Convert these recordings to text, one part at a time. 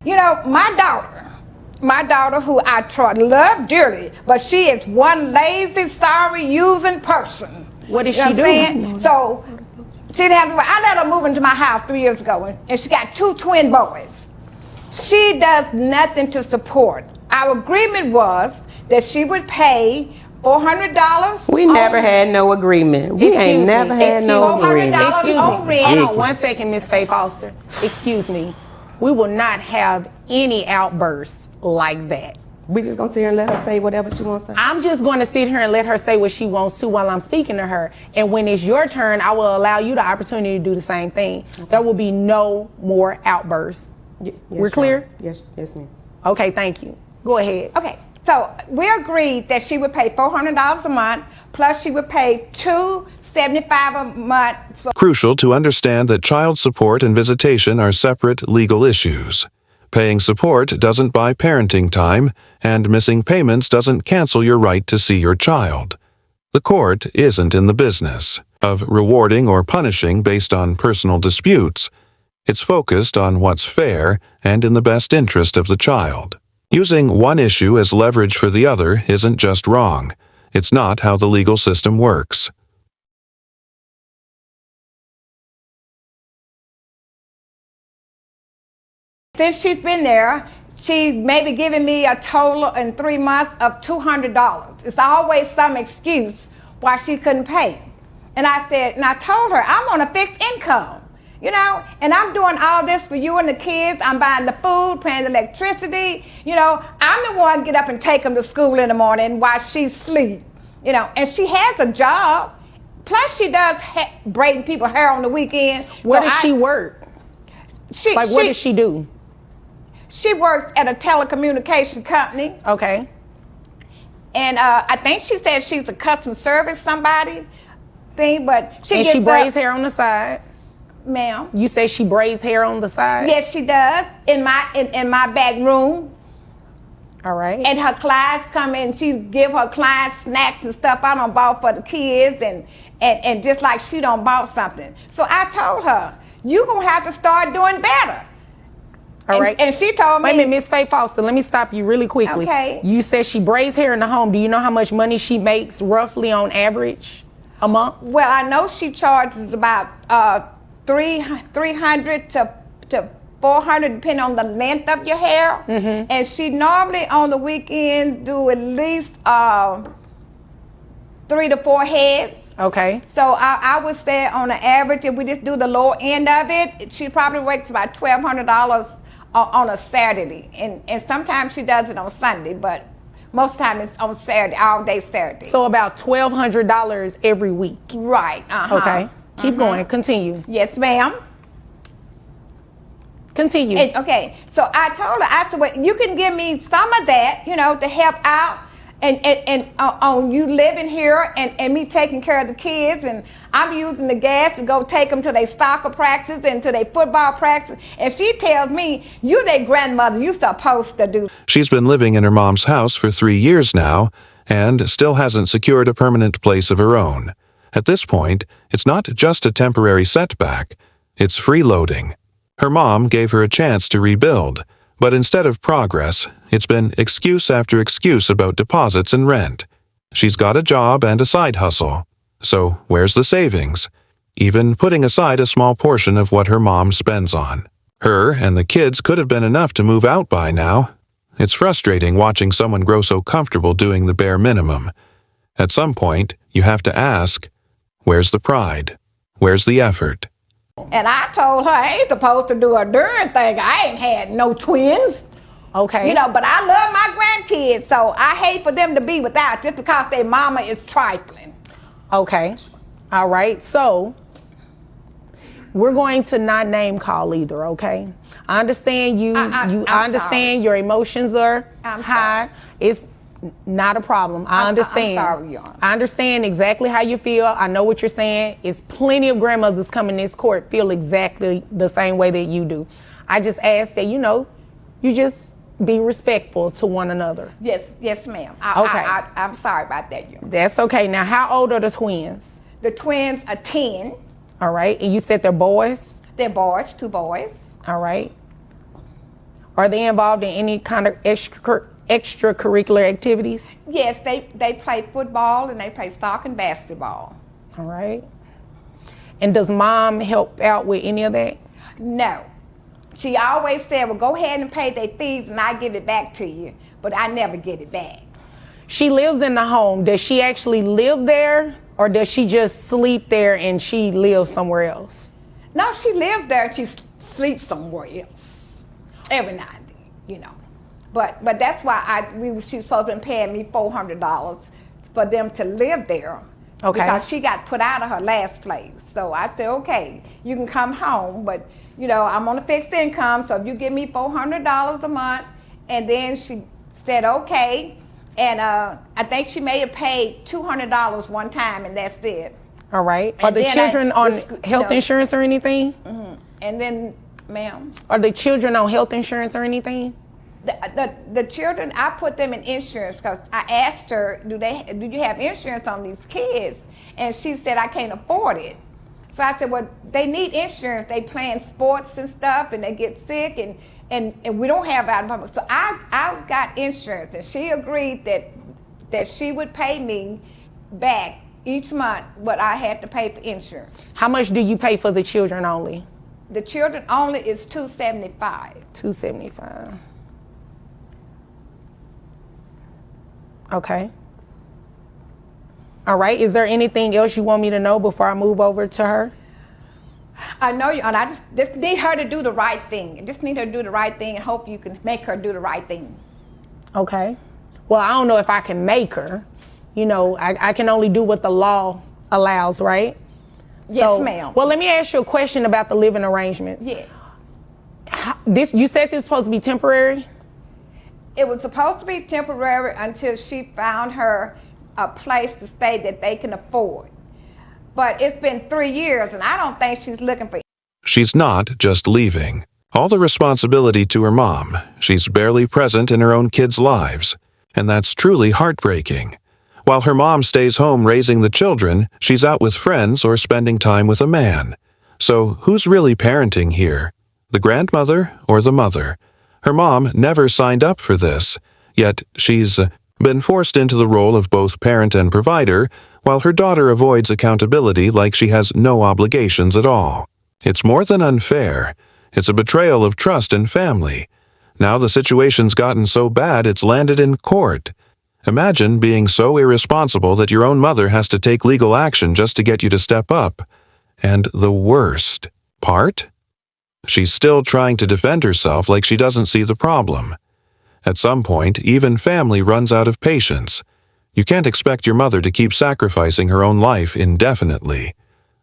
You know, my daughter who I love dearly, but she is one lazy, sorry, using person. What is you know she doing? So she didn't have to. I let her move into my house 3 years ago, and she got 2 twin boys. She does nothing to support. Our agreement was that she would pay $400. We never had no agreement. We ain't never had no agreement. Excuse me. Hold on 1 second, Miss Faye Foster. Excuse me. We will not have any outbursts like that. We just gonna sit here and let her say whatever she wants to say? I'm just going to sit here and let her say what she wants to while I'm speaking to her. And when it's your turn, I will allow you the opportunity to do the same thing. Okay. There will be no more outbursts. Yes, we're clear? Yes, ma'am. Okay, thank you. Go ahead. Okay, so we agreed that she would pay $400 a month, plus she would pay $275 a month. Crucial to understand that child support and visitation are separate legal issues. Paying support doesn't buy parenting time, and missing payments doesn't cancel your right to see your child. The court isn't in the business of rewarding or punishing based on personal disputes. It's focused on what's fair and in the best interest of the child. Using one issue as leverage for the other isn't just wrong. It's not how the legal system works. Since she's been there, she's maybe given me a total in 3 months of $200. It's always some excuse why she couldn't pay. And I told her, I'm on a fixed income, you know, and I'm doing all this for you and the kids. I'm buying the food, paying the electricity, you know. I'm the one get up and take them to school in the morning while she sleeps, you know, and she has a job. Plus she does braiding people's hair on the weekend. Where does she work? What does she do? She works at a telecommunication company. Okay. And I think she said she's a customer service somebody thing, but she braids hair on the side. Ma'am. You say she braids hair on the side? Yes, she does. In my back room. All right. And her clients come in, she give her clients snacks and stuff I don't bought for the kids, and just like she don't bought something. So I told her, you gonna have to start doing better. All right. And she told me. Wait a minute, Miss Faye Foster, let me stop you really quickly. Okay. You said she braids hair in the home. Do you know how much money she makes roughly on average a month? Well, I know she charges about $300 to $400 depending on the length of your hair. Mm-hmm. And she normally on the weekend do at least 3 to 4 heads. Okay. So I would say on the average, if we just do the lower end of it, she probably makes about $1,200 on a Saturday. And sometimes she does it on Sunday, but most of the time it's on Saturday, all day Saturday. So about $1,200 every week. Right. Uh-huh. Okay. Keep going. Continue. Yes, ma'am. Continue. Okay. So I told her, I said, well, you can give me some of that, you know, to help out. And on you living here and me taking care of the kids, and I'm using the gas to go take them to their soccer practice and to their football practice. And she tells me, you their grandmother, you supposed to do. She's been living in her mom's house for 3 years now and still hasn't secured a permanent place of her own. At this point, it's not just a temporary setback, it's freeloading. Her mom gave her a chance to rebuild, but instead of progress, it's been excuse after excuse about deposits and rent. She's got a job and a side hustle. So where's the savings? Even putting aside a small portion of what her mom spends on. Her and the kids could have been enough to move out by now. It's frustrating watching someone grow so comfortable doing the bare minimum. At some point, you have to ask, where's the pride? Where's the effort? And I told her I ain't supposed to do a darn thing. I ain't had no twins. Okay. You know, but I love my grandkids, so I hate for them to be without just because their mama is trifling. Okay. All right. So we're going to not name call either, okay? I understand I understand your emotions are high. Sorry. It's not a problem. I understand. I'm sorry, Your Honor. I understand exactly how you feel. I know what you're saying. It's plenty of grandmothers coming to this court feel exactly the same way that you do. I just ask that, you just be respectful to one another. Yes, ma'am. Okay. I'm sorry about that, Your Honor. That's okay. Now, how old are the twins? The twins are 10. All right. And you said they're boys? They're boys, 2 boys. All right. Are they involved in any kind of extracurricular activities? Yes, they play football and they play soccer and basketball. All right. And does mom help out with any of that? No. She always said, well, go ahead and pay their fees and I give it back to you. But I never get it back. She lives in the home. Does she actually live there, or does she just sleep there and she lives somewhere else? No, she lives there and she sleeps somewhere else. Every night, you know. But that's why she's supposed to be paying me $400 for them to live there. Okay. Because she got put out of her last place. So I said, okay, you can come home, but you know, I'm on a fixed income, so if you give me $400 a month, and then she said, okay, and I think she may have paid $200 one time, and that's it. All right. And are the children on health know, insurance or anything? Mm-hmm. And then, ma'am? Are the children on health insurance or anything? The children, I put them in insurance because I asked her, do you have insurance on these kids? And she said, I can't afford it. So I said, well, they need insurance. They playing sports and stuff, and they get sick, and we don't have out of public. So I got insurance, and she agreed that she would pay me back each month what I had to pay for insurance. How much do you pay for the children only? The children only is $275. $275. Okay. All right. Is there anything else you want me to know before I move over to her? I know you, and I just need her to do the right thing. I just need her to do the right thing and hope you can make her do the right thing. Okay. Well, I don't know if I can make her. You know, I can only do what the law allows, right? Yes, ma'am. Well, let me ask you a question about the living arrangements. Yes. You said this was supposed to be temporary? It was supposed to be temporary until she found her a place to stay that they can afford. But it's been 3 years, and I don't think she's looking for. She's not just leaving. All the responsibility to her mom. She's barely present in her own kids' lives. And that's truly heartbreaking. While her mom stays home raising the children, she's out with friends or spending time with a man. So who's really parenting here? The grandmother or the mother? Her mom never signed up for this, yet she's been forced into the role of both parent and provider, while her daughter avoids accountability like she has no obligations at all. It's more than unfair. It's a betrayal of trust and family. Now the situation's gotten so bad it's landed in court. Imagine being so irresponsible that your own mother has to take legal action just to get you to step up. And the worst part? She's still trying to defend herself like she doesn't see the problem. At some point, even family runs out of patience. You can't expect your mother to keep sacrificing her own life indefinitely.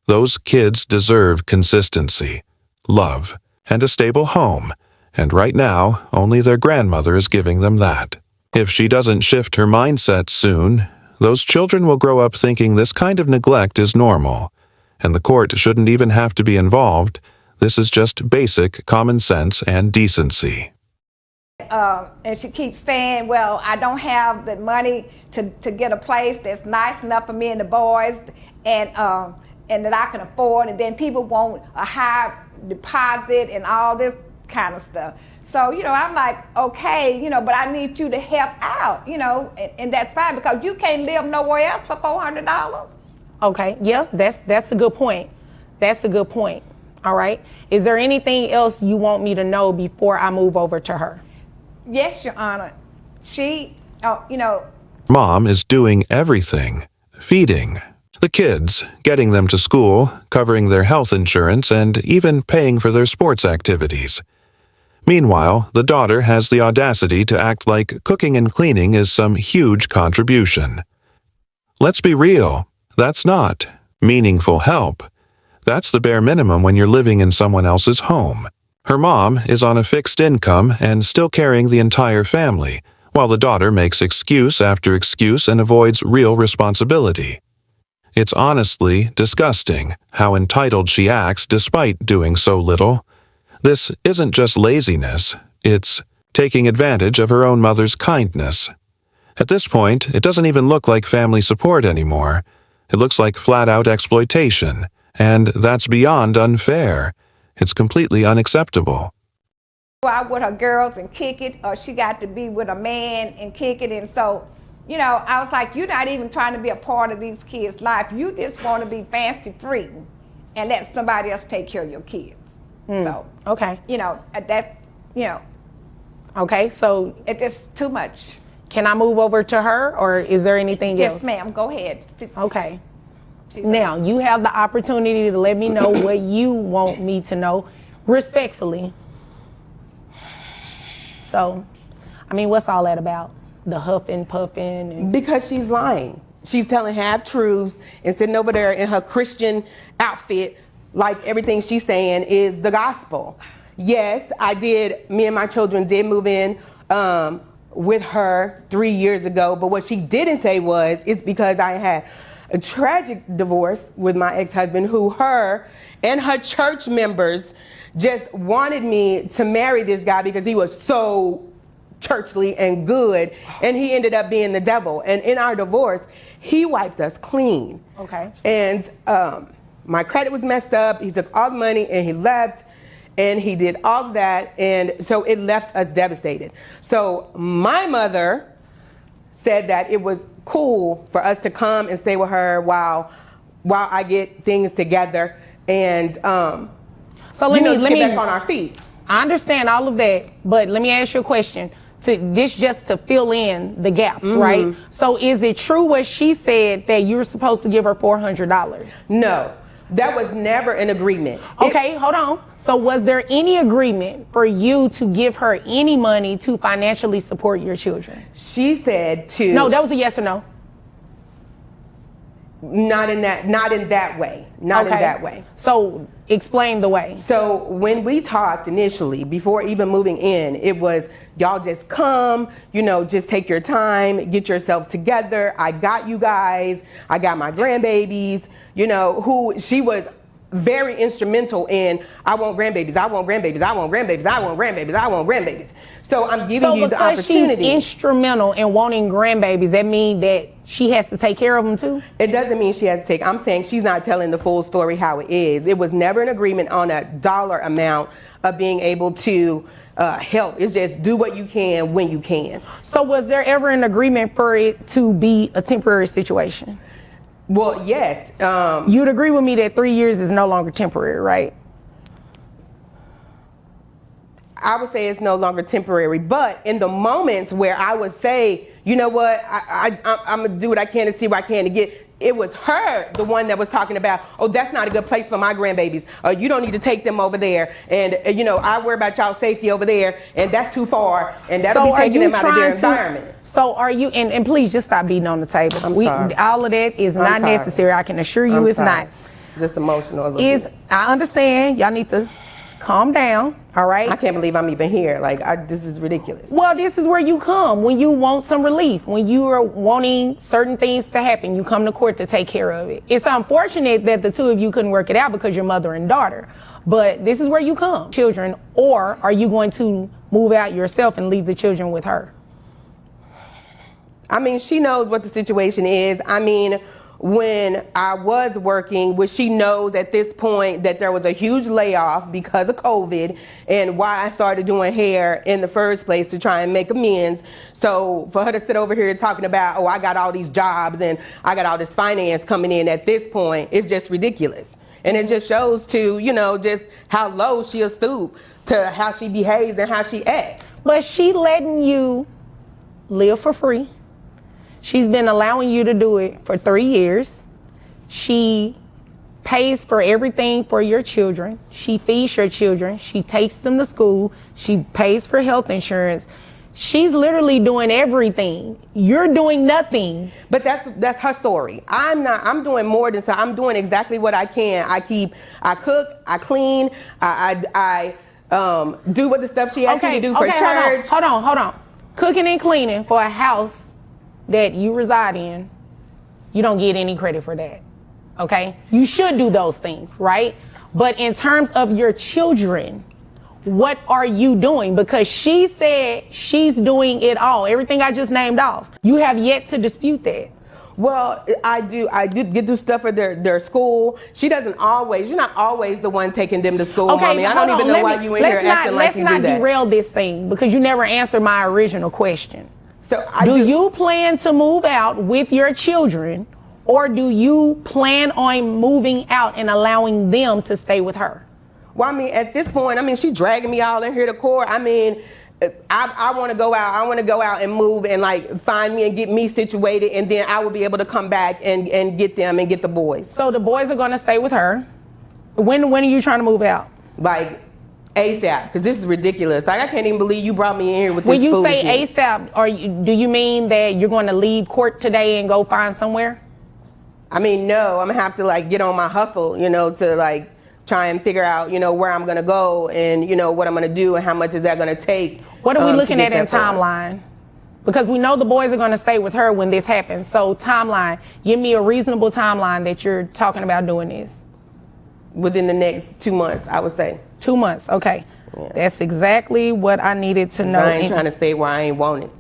Those kids deserve consistency, love, and a stable home, and right now, only their grandmother is giving them that. If she doesn't shift her mindset soon, those children will grow up thinking this kind of neglect is normal, and the court shouldn't even have to be involved. This is just basic common sense and decency. And she keeps saying, well, I don't have the money to get a place that's nice enough for me and the boys and that I can afford. And then people want a high deposit and all this kind of stuff. So, you know, I'm like, okay, you know, but I need you to help out, you know, and that's fine because you can't live nowhere else for $400. Okay, yeah, that's a good point. That's a good point. All right. Is there anything else you want me to know before I move over to her? Yes, Your Honor. She, Mom is doing everything. Feeding the kids, getting them to school, covering their health insurance, and even paying for their sports activities. Meanwhile, the daughter has the audacity to act like cooking and cleaning is some huge contribution. Let's be real. That's not meaningful help. That's the bare minimum when you're living in someone else's home. Her mom is on a fixed income and still carrying the entire family, while the daughter makes excuse after excuse and avoids real responsibility. It's honestly disgusting how entitled she acts despite doing so little. This isn't just laziness, it's taking advantage of her own mother's kindness. At this point, it doesn't even look like family support anymore. It looks like flat-out exploitation, and that's beyond unfair. It's completely unacceptable. out with her girls and kick it, or she got to be with a man and kick it. And so, you know, I was like, you're not even trying to be a part of these kids' life. You just want to be fancy free and let somebody else take care of your kids. So, okay. You know, that, you know. Okay, so. It's just too much. Can I move over to her, or is there anything else? Yes, ma'am, go ahead. Okay. Now, you have the opportunity to let me know what you want me to know, respectfully. So, I mean, what's all that about? The huffing, puffing? And... Because she's lying. She's telling half-truths and sitting over there in her Christian outfit like everything she's saying is the gospel. Yes, me and my children did move in with her 3 years ago, but what she didn't say was, it's because I had a tragic divorce with my ex-husband who her and her church members just wanted me to marry this guy because he was so churchly and good, and he ended up being the devil. And in our divorce, he wiped us clean. Okay. And my credit was messed up. He took all the money and he left, and he did all of that, and so it left us devastated. So my mother said that it was cool for us to come and stay with her while I get things together, and so let me get back on our feet. I understand all of that, but let me ask you a question. This just to fill in the gaps, right? So is it true what she said that you're supposed to give her $400? No, that was never an agreement. Okay, hold on. So was there any agreement for you to give her any money to financially support your children? She said to... No, that was a yes or no. Not in that way. Not in that way. So explain the way. So when we talked initially, before even moving in, it was, y'all just come, you know, just take your time, get yourself together. I got you guys. I got my grandbabies, you know, who she was very instrumental in. I want grandbabies. I want grandbabies. I want grandbabies. I want grandbabies. I want grandbabies. So I'm giving you the opportunity. So because she's instrumental in wanting grandbabies, that means that she has to take care of them too? It doesn't mean she has to take. I'm saying she's not telling the full story how it is. It was never an agreement on a dollar amount of being able to help. It's just do what you can when you can. So was there ever an agreement for it to be a temporary situation? Well, yes. You'd agree with me that 3 years is no longer temporary, right? I would say it's no longer temporary, but in the moments where I would say, you know what, I'm gonna do what I can to see what I can to get. It was her, the one that was talking about, oh, that's not a good place for my grandbabies. You don't need to take them over there. And, you know, I worry about y'all's safety over there, and that's too far, and that'll be taking them out of their environment. So are you, and please just stop beating on the table. I'm sorry. All of that is not necessary. I can assure you it's not. Just emotional a little bit. I understand. Y'all need to calm down, all right? I can't believe I'm even here. Like, this is ridiculous. Well, this is where you come when you want some relief, when you are wanting certain things to happen. You come to court to take care of it. It's unfortunate that the two of you couldn't work it out because you're mother and daughter, but this is where you come. Children, or are you going to move out yourself and leave the children with her? I mean, she knows what the situation is. I mean, when I was working, which she knows at this point that there was a huge layoff because of COVID and why I started doing hair in the first place to try and make amends. So for her to sit over here talking about, oh, I got all these jobs and I got all this finance coming in at this point, it's just ridiculous. And it just shows to, you know, just how low she'll stoop to how she behaves and how she acts. But she letting you live for free. She's been allowing you to do it for 3 years. She pays for everything for your children. She feeds your children. She takes them to school. She pays for health insurance. She's literally doing everything. You're doing nothing. But that's her story. I'm doing more than so. I'm doing exactly what I can. I cook, I clean, I do what the stuff she asked me to do for church. Hold on. Cooking and cleaning for a house that you reside in, you don't get any credit for that, okay? You should do those things, right? But in terms of your children, what are you doing? Because she said she's doing it all, everything I just named off. You have yet to dispute that. Well, I do get do stuff for their school. She doesn't always. You're not always the one taking them to school, Okay, mommy. I don't even know why you in here acting like you do that. Let's not derail this thing because you never answered my original question. So do you plan to move out with your children, or do you plan on moving out and allowing them to stay with her? Well, I mean, at this point, I mean, she dragging me all in here to court. I mean, I want to go out. I want to go out and move and like find me and get me situated, and then I will be able to come back and get them and get the boys. So the boys are going to stay with her. When are you trying to move out? Like ASAP, because this is ridiculous. Like I can't even believe you brought me in here with this When you foolishness. say ASAP, do you mean that you're going to leave court today and go find somewhere? I mean, no, I'm gonna have to like get on my hustle, you know, to like try and figure out, you know, where I'm gonna go and, you know, what I'm gonna do and how much is that gonna take. What are we looking at in timeline? Because we know the boys are gonna stay with her when this happens. So timeline, give me a reasonable timeline that you're talking about doing this. Within the next 2 months, I would say. 2 months, okay. Yeah. That's exactly what I needed to know. I ain't trying to stay where I ain't want it.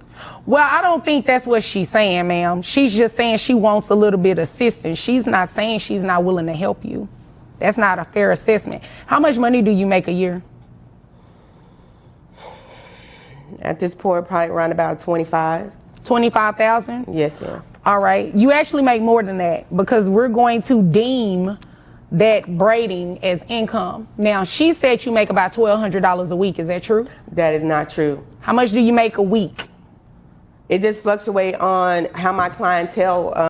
Well, I don't think that's what she's saying, ma'am. She's just saying she wants a little bit of assistance. She's not saying she's not willing to help you. That's not a fair assessment. How much money do you make a year? At this point, probably around about 25. 25,000? Yes, ma'am. All right. You actually make more than that because we're going to deem that braiding as income. Now, she said you make about $1,200 a week. Is that true? That is not true. How much do you make a week? It just fluctuates on how my clientele